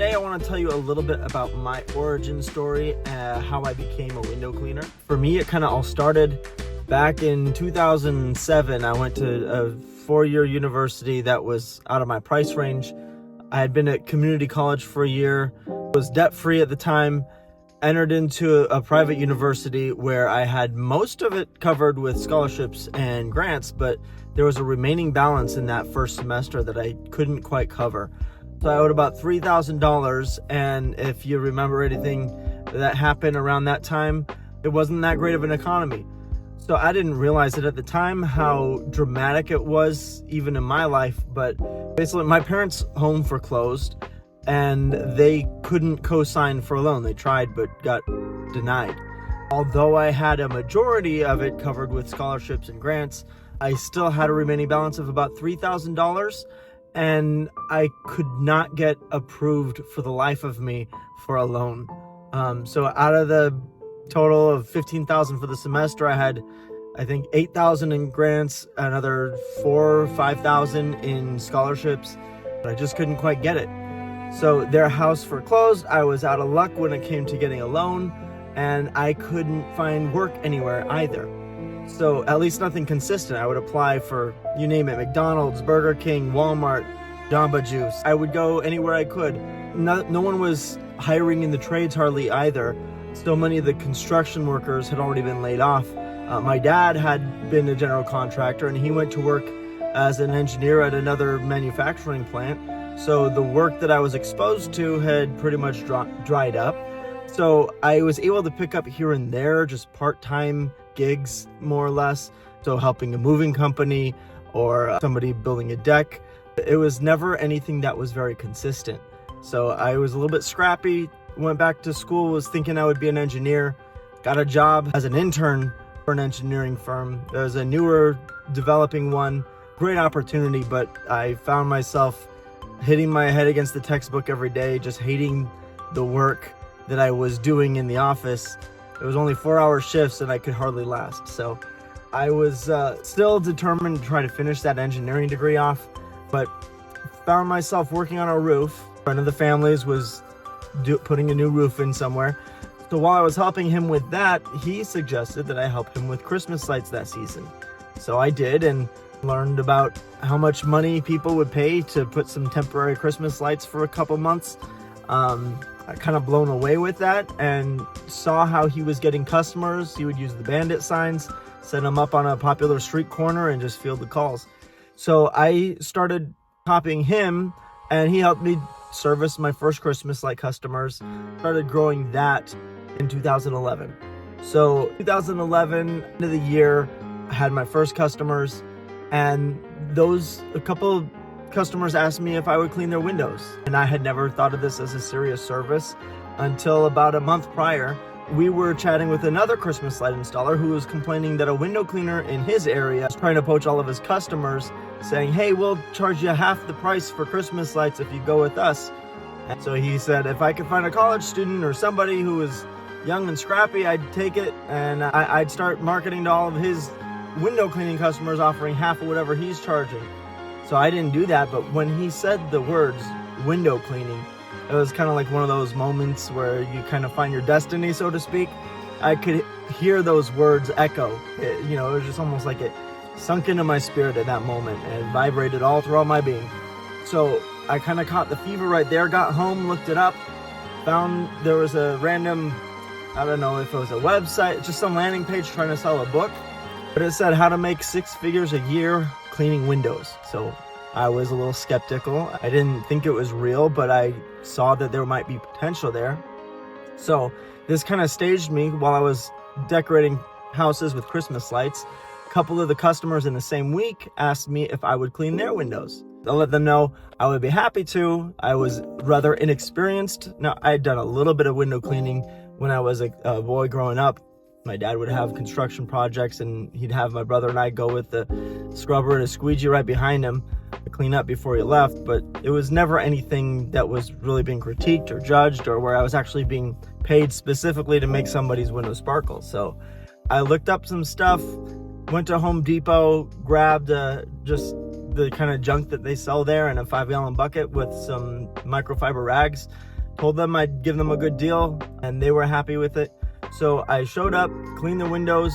Today I want to tell you a little bit about my origin story, how I became a window cleaner. For me, it kind of all started back in 2007. I went to a four-year university that was out of my price range. I had been at community college for a year, was debt-free at the time, entered into a private university where I had most of it covered with scholarships and grants, but there was a remaining balance in that first semester that I couldn't quite cover. So I owed about $3,000, and if you remember anything that happened around that time, it wasn't that great of an economy. So I didn't realize it at the time how dramatic it was even in my life, but basically my parents' home foreclosed and they couldn't co-sign for a loan. They tried but got denied. Although I had a majority of it covered with scholarships and grants, I still had a remaining balance of about $3,000, and I could not get approved for the life of me for a loan. So out of the total of $15,000 for the semester, I had, I think, $8,000 in grants, another $4,000 or $5,000 in scholarships, but I just couldn't quite get it. So their house foreclosed. I was out of luck when it came to getting a loan, and I couldn't find work anywhere either. So at least nothing consistent. I would apply for, you name it, McDonald's, Burger King, Walmart, Jamba Juice. I would go anywhere I could. No one was hiring in the trades hardly either. So many of the construction workers had already been laid off. My dad had been a general contractor, and he went to work as an engineer at another manufacturing plant. So the work that I was exposed to had pretty much dried up. So I was able to pick up here and there, just part-time gigs, more or less. So helping a moving company or somebody building a deck. It was never anything that was very consistent. So I was a little bit scrappy, went back to school, was thinking I would be an engineer, got a job as an intern for an engineering firm. There was a newer developing one, great opportunity, but I found myself hitting my head against the textbook every day, just hating the work that I was doing in the office. It was only 4-hour shifts and I could hardly last. So I was still determined to try to finish that engineering degree off, but found myself working on a roof. A friend of the family's was putting a new roof in somewhere. So while I was helping him with that, he suggested that I help him with Christmas lights that season. So I did, and learned about how much money people would pay to put some temporary Christmas lights for a couple months. I kind of blown away with that and saw how he was getting customers. He would use the bandit signs, set them up on a popular street corner, and just field the calls. So I started copying him, and he helped me service my first Christmas light customers. Started growing that in 2011. So 2011, end of the year, I had my first customers, and a couple customers asked me if I would clean their windows. And I had never thought of this as a serious service until about a month prior. We were chatting with another Christmas light installer who was complaining that a window cleaner in his area was trying to poach all of his customers, saying, hey, we'll charge you half the price for Christmas lights if you go with us. And so he said, if I could find a college student or somebody who was young and scrappy, I'd take it, and I'd start marketing to all of his window cleaning customers, offering half of whatever he's charging. So I didn't do that, but when he said the words window cleaning, it was kind of like one of those moments where you kind of find your destiny, so to speak. I could hear those words echo. It was just almost like it sunk into my spirit at that moment and vibrated all throughout my being. So I kind of caught the fever right there, got home, looked it up, found there was a random, I don't know if it was a website, just some landing page trying to sell a book, but it said how to make 6 figures a year cleaning windows. So I was a little skeptical. I didn't think it was real, but I saw that there might be potential there. So this kind of staged me while I was decorating houses with Christmas lights. A couple of the customers in the same week asked me if I would clean their windows. I let them know I would be happy to. I was rather inexperienced. Now, I had done a little bit of window cleaning when I was a boy growing up. My dad would have construction projects, and he'd have my brother and I go with the scrubber and a squeegee right behind him to clean up before he left. But it was never anything that was really being critiqued or judged, or where I was actually being paid specifically to make somebody's window sparkle. So I looked up some stuff, went to Home Depot, grabbed just the kind of junk that they sell there in a 5-gallon bucket with some microfiber rags, told them I'd give them a good deal, and they were happy with it. So I showed up, cleaned the windows,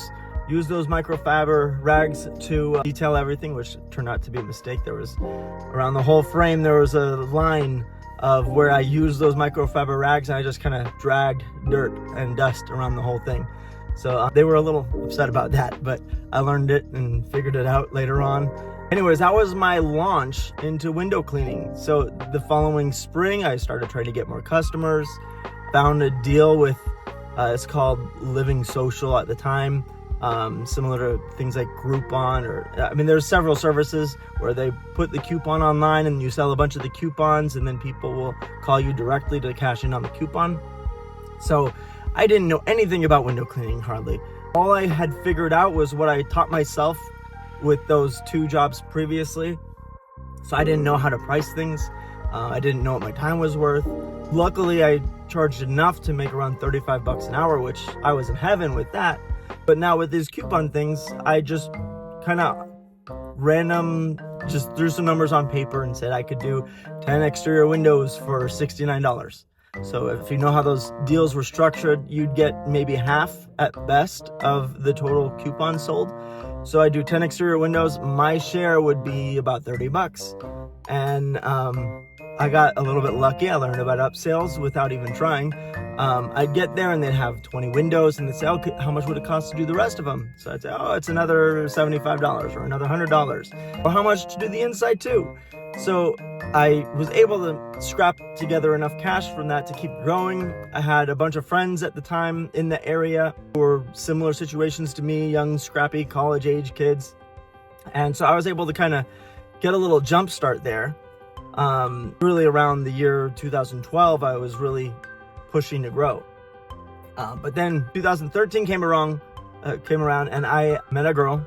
used those microfiber rags to detail everything, which turned out to be a mistake. There was, around the whole frame, there was a line of where I used those microfiber rags, and I just kind of dragged dirt and dust around the whole thing. So they were a little upset about that, but I learned it and figured it out later on. Anyways, that was my launch into window cleaning. So the following spring, I started trying to get more customers, found a deal with, it's called Living Social at the time, similar to things like Groupon, or, I mean, there's several services where they put the coupon online and you sell a bunch of the coupons, and then people will call you directly to cash in on the coupon. So I didn't know anything about window cleaning, hardly. All I had figured out was what I taught myself with those 2 jobs previously. So I didn't know how to price things. I didn't know what my time was worth. Luckily, I charged enough to make around 35 bucks an hour, which I was in heaven with that. But now with these coupon things, I just kind of just threw some numbers on paper and said I could do 10 exterior windows for $69. So if you know how those deals were structured, you'd get maybe half at best of the total coupon sold. So I do 10 exterior windows. My share would be about 30 bucks. And I got a little bit lucky. I learned about upsells without even trying. I'd get there and they'd have 20 windows, and they'd say, oh, how much would it cost to do the rest of them? So I'd say, oh, it's another $75 or another $100. Or how much to do the inside too? So I was able to scrap together enough cash from that to keep growing. I had a bunch of friends at the time in the area who were similar situations to me, young, scrappy, college-age kids. And so I was able to kind of get a little jump start there. Really around the year 2012, I was really pushing to grow. But then 2013 came around and I met a girl.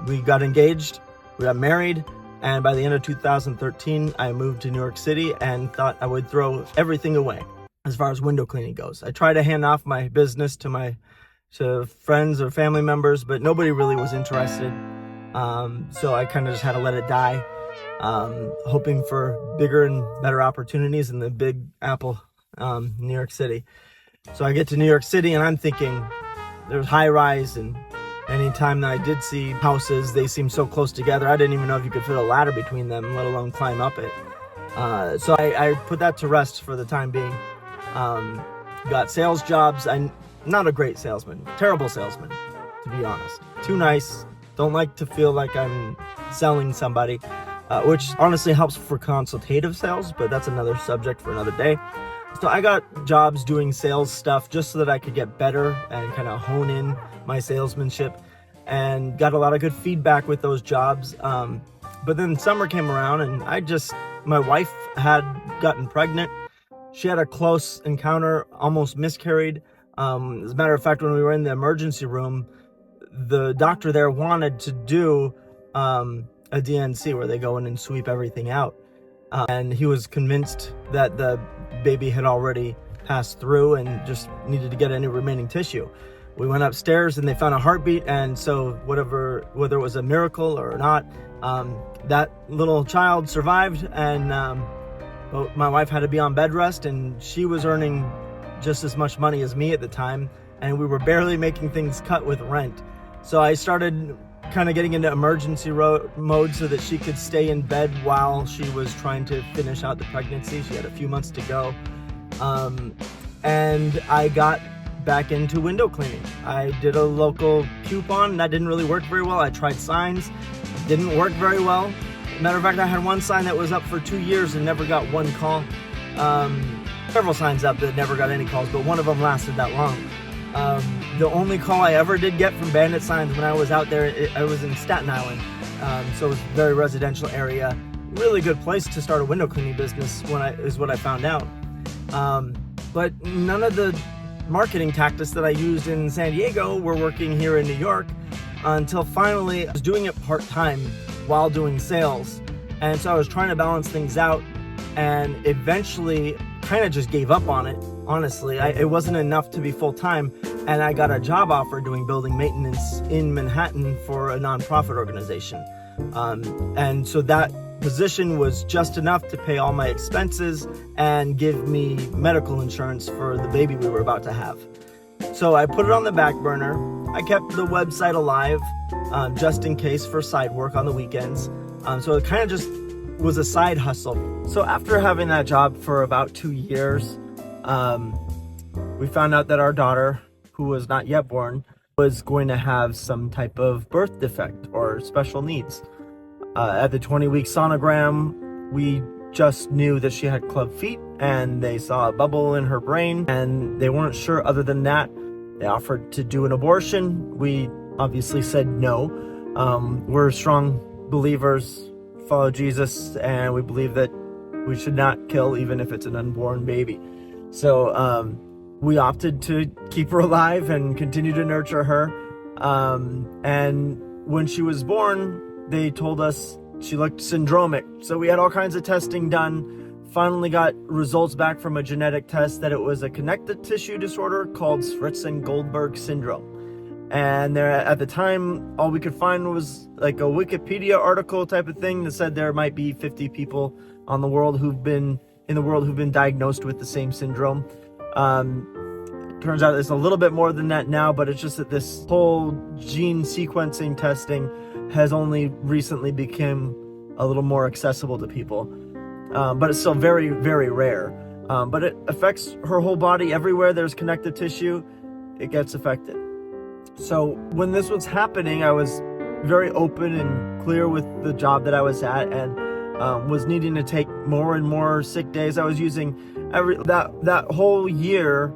We got engaged, we got married. And by the end of 2013, I moved to New York City and thought I would throw everything away as far as window cleaning goes. I tried to hand off my business to friends or family members, but nobody really was interested. So I kind of just had to let it die, hoping for bigger and better opportunities in the Big Apple, New York City. So I get to New York City and I'm thinking there's high rise, and anytime that I did see houses, they seemed so close together. I didn't even know if you could fit a ladder between them, let alone climb up it. So I put that to rest for the time being. Got sales jobs. I'm not a great salesman, terrible salesman, to be honest. Too nice. Don't like to feel like I'm selling somebody, which honestly helps for consultative sales, but that's another subject for another day. So I got jobs doing sales stuff just so that I could get better and kind of hone in my salesmanship, and got a lot of good feedback with those jobs. But then summer came around and my wife had gotten pregnant. She had a close encounter, almost miscarried. As a matter of fact, when we were in the emergency room, the doctor there wanted to do a DNC where they go in and sweep everything out. And he was convinced that the baby had already passed through and just needed to get any remaining tissue. We went upstairs and they found a heartbeat, and so whether it was a miracle or not, that little child survived, and my wife had to be on bed rest, and she was earning just as much money as me at the time, and we were barely making things cut with rent. So I started kind of getting into emergency mode so that she could stay in bed while she was trying to finish out the pregnancy. She had a few months to go. And I got back into window cleaning. I did a local coupon. That didn't really work very well. I tried signs. Didn't work very well. Matter of fact, I had one sign that was up for 2 years and never got one call. Several signs up that never got any calls, but one of them lasted that long. The only call I ever did get from Bandit Signs when I was out there, I was in Staten Island. So it was a very residential area. Really good place to start a window cleaning business is what I found out. But none of the marketing tactics that I used in San Diego were working here in New York until finally I was doing it part-time while doing sales. And so I was trying to balance things out and eventually kind of just gave up on it. Honestly, it wasn't enough to be full-time, and I got a job offer doing building maintenance in Manhattan for a nonprofit organization. And so that position was just enough to pay all my expenses and give me medical insurance for the baby we were about to have. So I put it on the back burner. I kept the website alive just in case for side work on the weekends. So it kind of just was a side hustle. So after having that job for about 2 years, we found out that our daughter, who was not yet born, was going to have some type of birth defect or special needs. At the 20-week sonogram, we just knew that she had club feet and they saw a bubble in her brain and they weren't sure. Other than that, they offered to do an abortion. We obviously said no. We're strong believers, follow Jesus, and we believe that we should not kill even if it's an unborn baby. So we opted to keep her alive and continue to nurture her. And when she was born, they told us she looked syndromic. So we had all kinds of testing done. Finally got results back from a genetic test that it was a connective tissue disorder called Fritz-Goldberg syndrome. And there, at the time, all we could find was like a Wikipedia article type of thing that said there might be 50 people in the world who've been diagnosed with the same syndrome. Turns out it's a little bit more than that now, but it's just that this whole gene sequencing testing has only recently become a little more accessible to people. But it's still very, very rare. But it affects her whole body. Everywhere there's connective tissue, it gets affected. So when this was happening, I was very open and clear with the job that I was at, and was needing to take more and more sick days. I was using that whole year.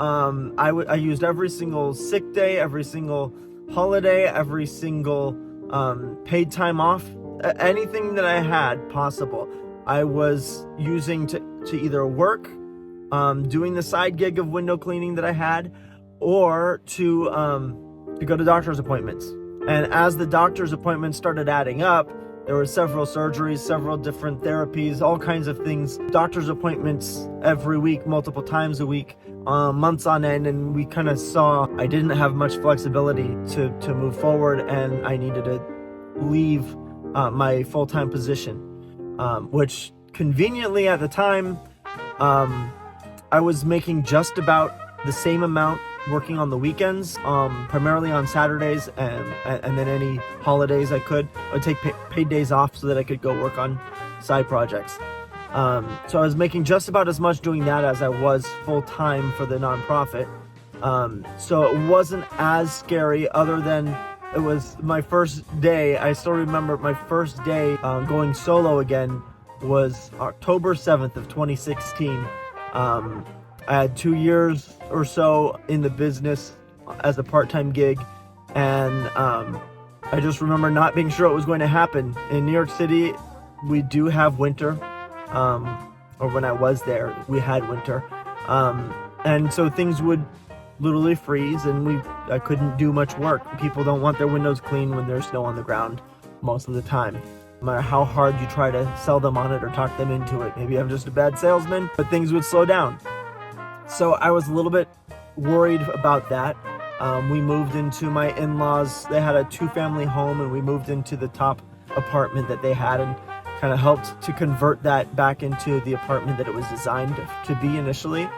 I used every single sick day, every single holiday, every single paid time off, anything that I had possible. I was using to either work, doing the side gig of window cleaning that I had, or to go to doctor's appointments. And as the doctor's appointments started adding up, there were several surgeries, several different therapies, all kinds of things. Doctor's appointments every week, multiple times a week, months on end. And we kind of saw I didn't have much flexibility to move forward, and I needed to leave my full-time position, which conveniently at the time, I was making just about the same amount working on the weekends, primarily on Saturdays, and then any holidays I would take paid days off so that I could go work on side projects. So I was making just about as much doing that as I was full-time for the nonprofit. So it wasn't as scary, other than it was my first day. I still remember my first day going solo again was October 7th of 2016. I had 2 years or so in the business as a part-time gig, and I just remember not being sure what was going to happen. In New York City, we do have winter, or when I was there, we had winter, and so things would literally freeze, and I couldn't do much work. People don't want their windows clean when there's snow on the ground most of the time. No matter how hard you try to sell them on it or talk them into it. Maybe I'm just a bad salesman, but things would slow down. So I was a little bit worried about that. We moved into my in-laws. They had a 2-family home, and we moved into the top apartment that they had, and kind of helped to convert that back into the apartment that it was designed to be initially.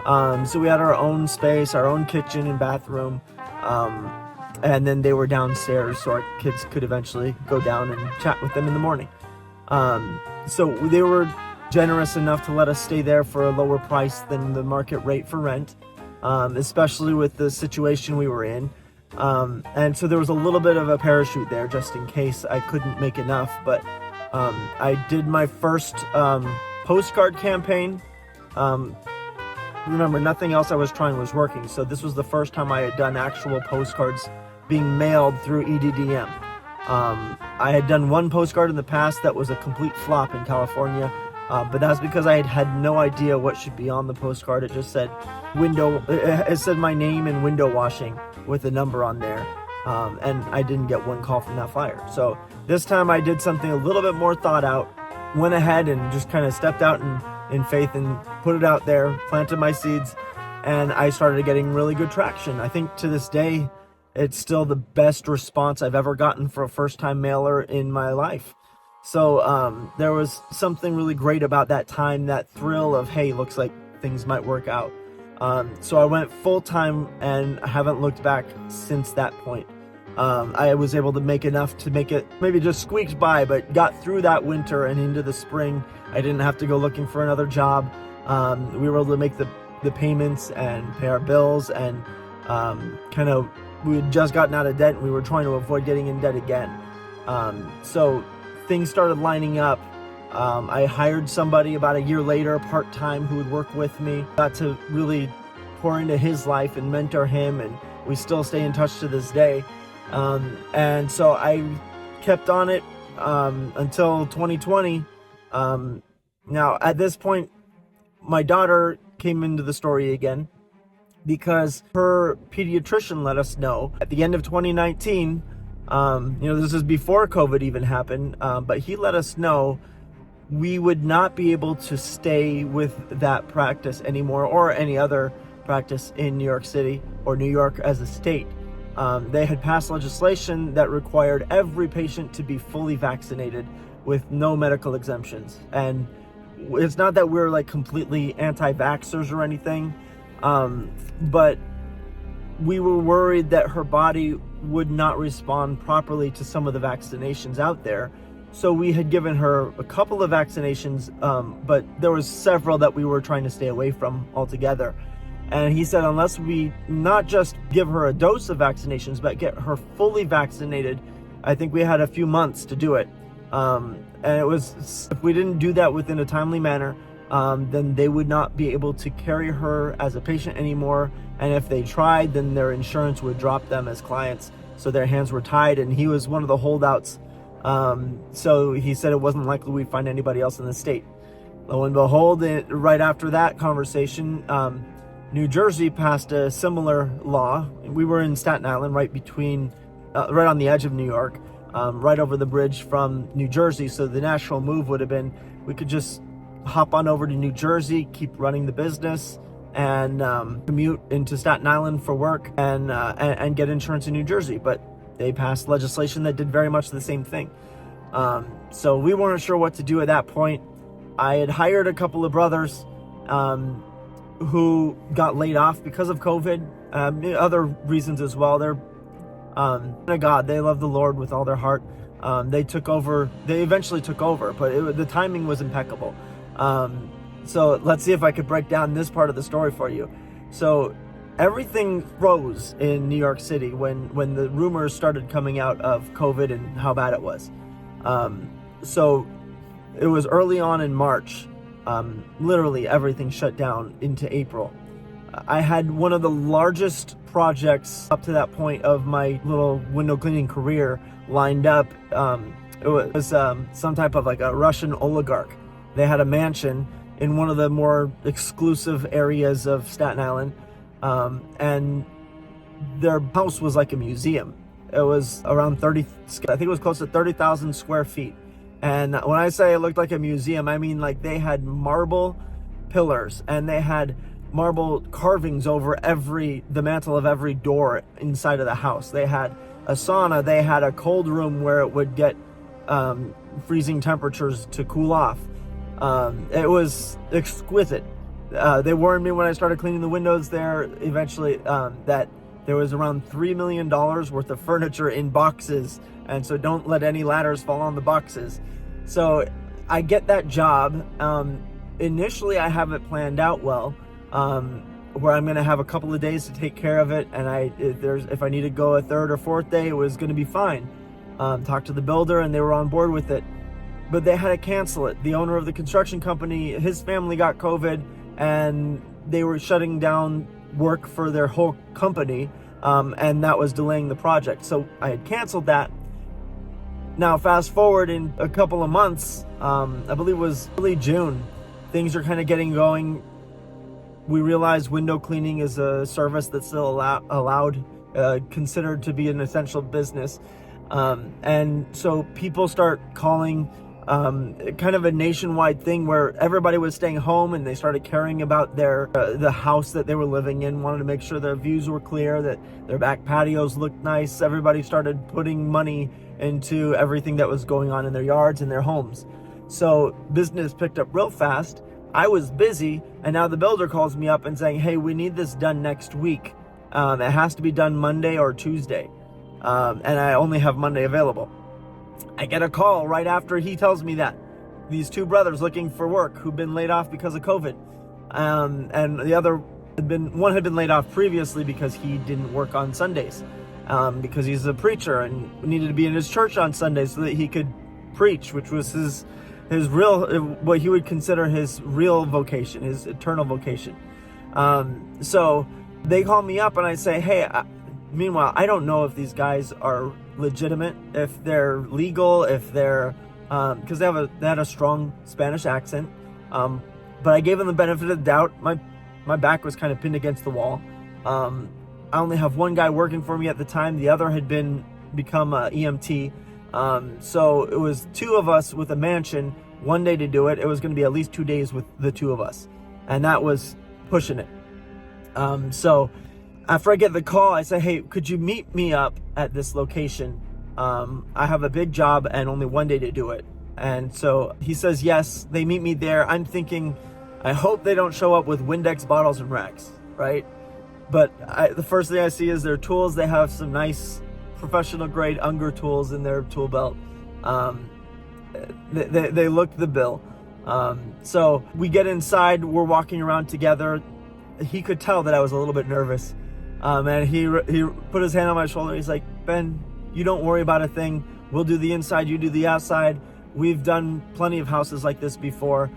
So we had our own space, our own kitchen and bathroom, and then they were downstairs, so our kids could eventually go down and chat with them in the morning. So they were generous enough to let us stay there for a lower price than the market rate for rent, especially with the situation we were in. And so there was a little bit of a parachute there just in case I couldn't make enough. But I did my first postcard campaign. Remember, nothing else I was trying was working. So this was the first time I had done actual postcards being mailed through EDDM. I had done one postcard in the past that was a complete flop in California. But that's because I had no idea what should be on the postcard. It just said it said my name and window washing with a number on there. And I didn't get one call from that flyer. So this time I did something a little bit more thought out, went ahead and just kind of stepped out in faith and put it out there, planted my seeds, and I started getting really good traction. I think to this day, it's still the best response I've ever gotten for a first-time mailer in my life. So there was something really great about that time, that thrill of, hey, looks like things might work out. So I went full time and haven't looked back since that point. I was able to make enough to make it maybe just squeaked by, but got through that winter and into the spring. I didn't have to go looking for another job. We were able to make the payments and pay our bills, and we had just gotten out of debt and we were trying to avoid getting in debt again. So things started lining up. I hired somebody about a year later, part-time, who would work with me. Got to really pour into his life and mentor him, and we still stay in touch to this day. And so I kept on it until 2020. Now, at this point, my daughter came into the story again because her pediatrician let us know at the end of 2019, this is before COVID even happened, but he let us know we would not be able to stay with that practice anymore, or any other practice in New York City or New York as a state. They had passed legislation that required every patient to be fully vaccinated with no medical exemptions. And it's not that we're like completely anti-vaxxers or anything, but we were worried that her body would not respond properly to some of the vaccinations out there. So we had given her a couple of vaccinations, but there was several that we were trying to stay away from altogether. And he said, unless we not just give her a dose of vaccinations, but get her fully vaccinated, I think we had a few months to do it. And it was, if we didn't do that within a timely manner, then they would not be able to carry her as a patient anymore. And if they tried, then their insurance would drop them as clients. So their hands were tied, and he was one of the holdouts. So he said it wasn't likely we'd find anybody else in the state. Lo and behold, right after that conversation, New Jersey passed a similar law. We were in Staten Island, right on the edge of New York, right over the bridge from New Jersey. So the natural move would have been, we could just hop on over to New Jersey, keep running the business, and commute into Staten Island for work, and get insurance in New Jersey. But they passed legislation that did very much the same thing. So we weren't sure what to do at that point. I had hired a couple of brothers who got laid off because of COVID, other reasons as well. They're God, they love the Lord with all their heart. They eventually took over, but the timing was impeccable. So let's see if I could break down this part of the story for you. So everything froze in New York City when the rumors started coming out of COVID and how bad it was. So it was early on in March. Literally everything shut down into April. I had one of the largest projects up to that point of my little window cleaning career lined up. It was some type of like a Russian oligarch. They had a mansion in one of the more exclusive areas of Staten Island, and their house was like a museum. It was around I think it was close to 30,000 square feet. And when I say it looked like a museum, I mean like they had marble pillars and they had marble carvings over the mantle of every door inside of the house. They had a sauna. They had a cold room where it would get freezing temperatures to cool off. It was exquisite. They warned me when I started cleaning the windows there eventually that there was around $3 million worth of furniture in boxes, and so don't let any ladders fall on the boxes. So I get that job. Initially I have it planned out well, where I'm going to have a couple of days to take care of it, and if I need to go a third or fourth day, it was going to be fine. Talked to the builder and they were on board with it, but they had to cancel it. The owner of the construction company, his family got COVID, and they were shutting down work for their whole company, and that was delaying the project. So I had canceled that. Now fast forward in a couple of months, I believe it was early June, things are kind of getting going. We realized window cleaning is a service that's still allowed, considered to be an essential business. And so people start calling kind of a nationwide thing where everybody was staying home and they started caring about their the house that they were living in, wanted to make sure their views were clear, that their back patios looked nice. Everybody started putting money into everything that was going on in their yards and their homes. So business picked up real fast. I was busy, and now the builder calls me up and saying, hey, we need this done next week. It has to be done Monday or Tuesday. And I only have Monday available. I get a call right after he tells me that. These two brothers looking for work who've been laid off because of COVID. And the other one had been laid off previously because he didn't work on Sundays. Because he's a preacher and needed to be in his church on Sundays so that he could preach, which was his real, what he would consider his real vocation, his eternal vocation. So they call me up and I say, hey, meanwhile, I don't know if these guys are legitimate, if they're legal, if they're, because they had a strong Spanish accent. But I gave them the benefit of the doubt. My back was kind of pinned against the wall. I only have one guy working for me at the time. The other had become a EMT. So it was two of us with a mansion, one day to do it. It was going to be at least 2 days with the two of us. And that was pushing it. So after I get the call, I say, hey, could you meet me up at this location? I have a big job and only 1 day to do it. And so he says, yes, they meet me there. I'm thinking, I hope they don't show up with Windex bottles and rags, right? But the first thing I see is their tools. They have some nice professional grade Unger tools in their tool belt. They looked the bill. So we get inside, we're walking around together. He could tell that I was a little bit nervous. And he put his hand on my shoulder. He's like, Ben, you don't worry about a thing. We'll do the inside, you do the outside. We've done plenty of houses like this before.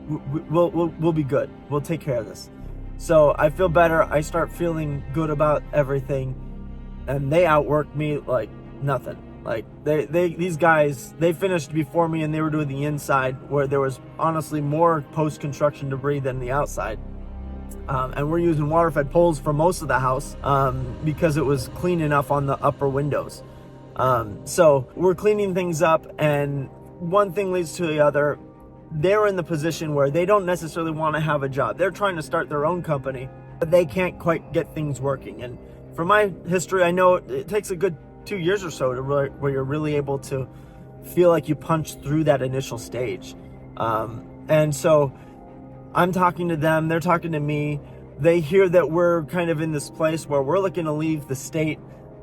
We'll be good. We'll take care of this. So I feel better. I start feeling good about everything, and they outworked me like nothing. Like these guys, they finished before me, and they were doing the inside where there was honestly more post-construction debris than the outside. And we're using water-fed poles for most of the house because it was clean enough on the upper windows. So we're cleaning things up, and one thing leads to the other. They're in the position where they don't necessarily want to have a job. They're trying to start their own company, but they can't quite get things working. And from my history, I know it takes a good 2 years or so to where you're really able to feel like you punch through that initial stage. And so I'm talking to them, they're talking to me. They hear that we're kind of in this place where we're looking to leave the state.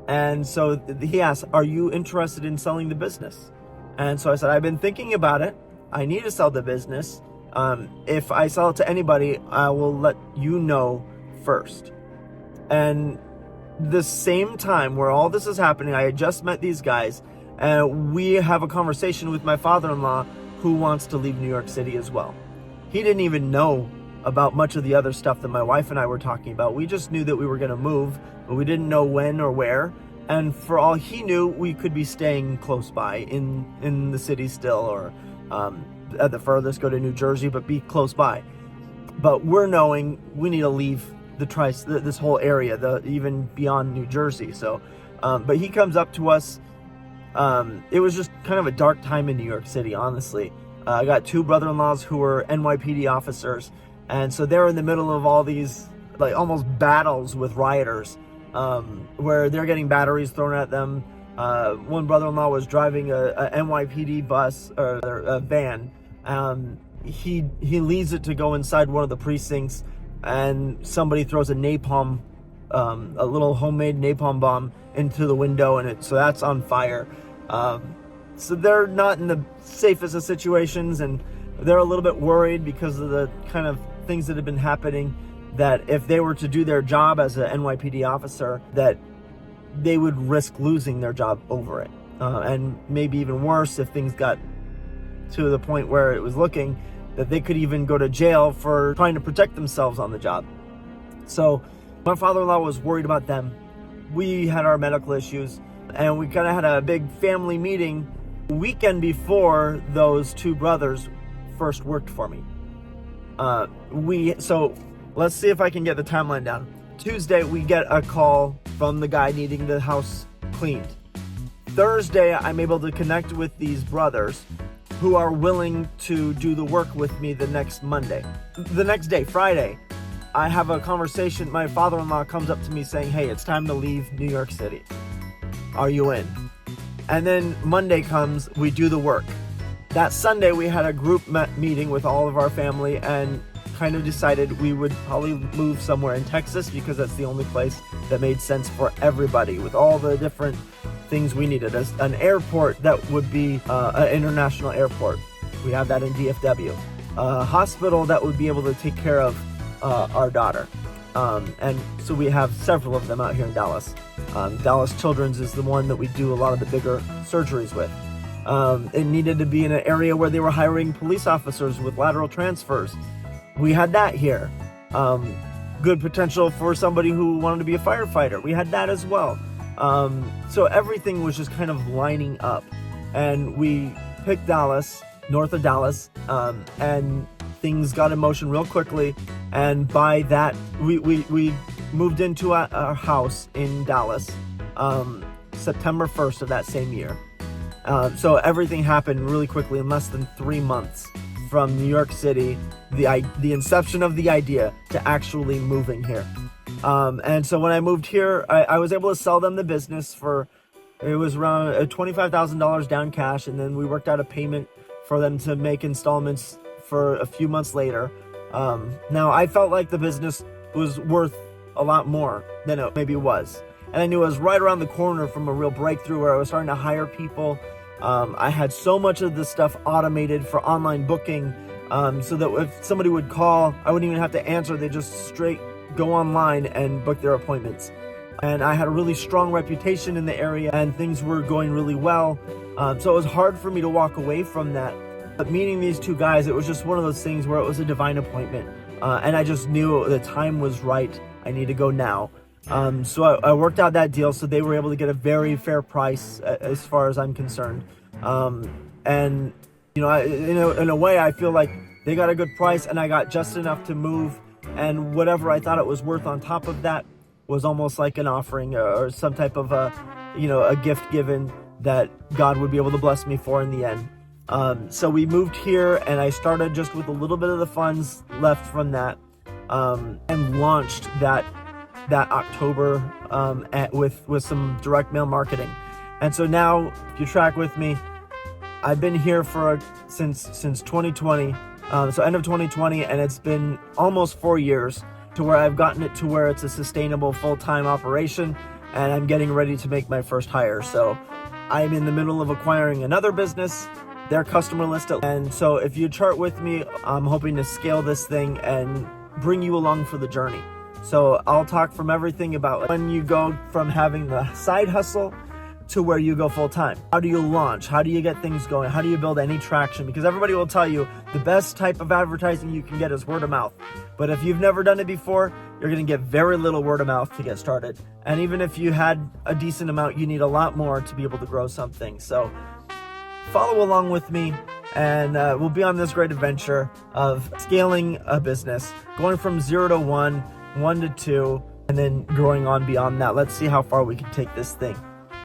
And so he asked, are you interested in selling the business? And so I said, I've been thinking about it. I need to sell the business. If I sell it to anybody, I will let you know first. And the same time where all this is happening, I had just met these guys, and we have a conversation with my father-in-law who wants to leave New York City as well. He didn't even know about much of the other stuff that my wife and I were talking about. We just knew that we were going to move, but we didn't know when or where. And for all he knew, we could be staying close by in the city still, or at the furthest go to New Jersey, but be close by. But we're knowing we need to leave this whole area, even beyond New Jersey. So, but he comes up to us. It was just kind of a dark time in New York City, honestly. I got two brother-in-laws who were NYPD officers, and so they're in the middle of all these like almost battles with rioters, where they're getting batteries thrown at them. One brother-in-law was driving a NYPD bus or a van. He leaves it to go inside one of the precincts, and somebody throws a napalm, a little homemade napalm bomb into the window, and so that's on fire. So they're not in the safest of situations, and they're a little bit worried because of the kind of things that have been happening, that if they were to do their job as an NYPD officer, that they would risk losing their job over it. And maybe even worse, if things got to the point where it was looking that they could even go to jail for trying to protect themselves on the job. So my father-in-law was worried about them. We had our medical issues, and we kind of had a big family meeting weekend before those two brothers first worked for me. So let's see if I can get the timeline down. Tuesday, we get a call from the guy needing the house cleaned. Thursday, I'm able to connect with these brothers who are willing to do the work with me the next Monday. The next day, Friday, I have a conversation. My father-in-law comes up to me saying, hey, it's time to leave New York City. Are you in? And then Monday comes, we do the work. That Sunday, we had a group meeting with all of our family and kind of decided we would probably move somewhere in Texas because that's the only place that made sense for everybody with all the different things we needed. An airport that would be an international airport. We have that in DFW. A hospital that would be able to take care of our daughter. And so we have several of them out here in Dallas. Dallas Children's is the one that we do a lot of the bigger surgeries with. It needed to be in an area where they were hiring police officers with lateral transfers. We had that here. Good potential for somebody who wanted to be a firefighter. We had that as well. So everything was just kind of lining up. And we picked Dallas, north of Dallas, and things got in motion real quickly. And by that, we moved into our house in Dallas September 1st of that same year. So everything happened really quickly in less than 3 months from New York City, the inception of the idea to actually moving here. And so when I moved here, I was able to sell them the business for, it was around $25,000 down cash. And then we worked out a payment for them to make installments for a few months later. Now I felt like the business was worth a lot more than it maybe was. And I knew I was right around the corner from a real breakthrough where I was starting to hire people. I had so much of the stuff automated for online booking, so that if somebody would call, I wouldn't even have to answer. They just straight go online and book their appointments. And I had a really strong reputation in the area and things were going really well. So it was hard for me to walk away from that. But meeting these two guys, it was just one of those things where it was a divine appointment. And I just knew the time was right. I need to go now. So I worked out that deal so they were able to get a very fair price as far as I'm concerned. And, you know, in a way, I feel like they got a good price and I got just enough to move. And whatever I thought it was worth on top of that was almost like an offering or some type of a gift given that God would be able to bless me for in the end. So we moved here and I started just with a little bit of the funds left from that, and launched that October with some direct mail marketing. And so now, if you track with me, I've been here since 2020, so end of 2020, and it's been almost 4 years to where I've gotten it to where it's a sustainable full-time operation, and I'm getting ready to make my first hire. So I'm in the middle of acquiring another business, their customer list, and so if you chart with me, I'm hoping to scale this thing and bring you along for the journey. So I'll talk from everything about when you go from having the side hustle to where you go full time. How do you launch? How do you get things going? How do you build any traction? Because everybody will tell you the best type of advertising you can get is word of mouth. But if you've never done it before, you're going to get very little word of mouth to get started. And even if you had a decent amount, you need a lot more to be able to grow something. So follow along with me, and we'll be on this great adventure of scaling a business, going from 0 to 1, 1 to 2, and then growing on beyond that. Let's see how far we can take this thing.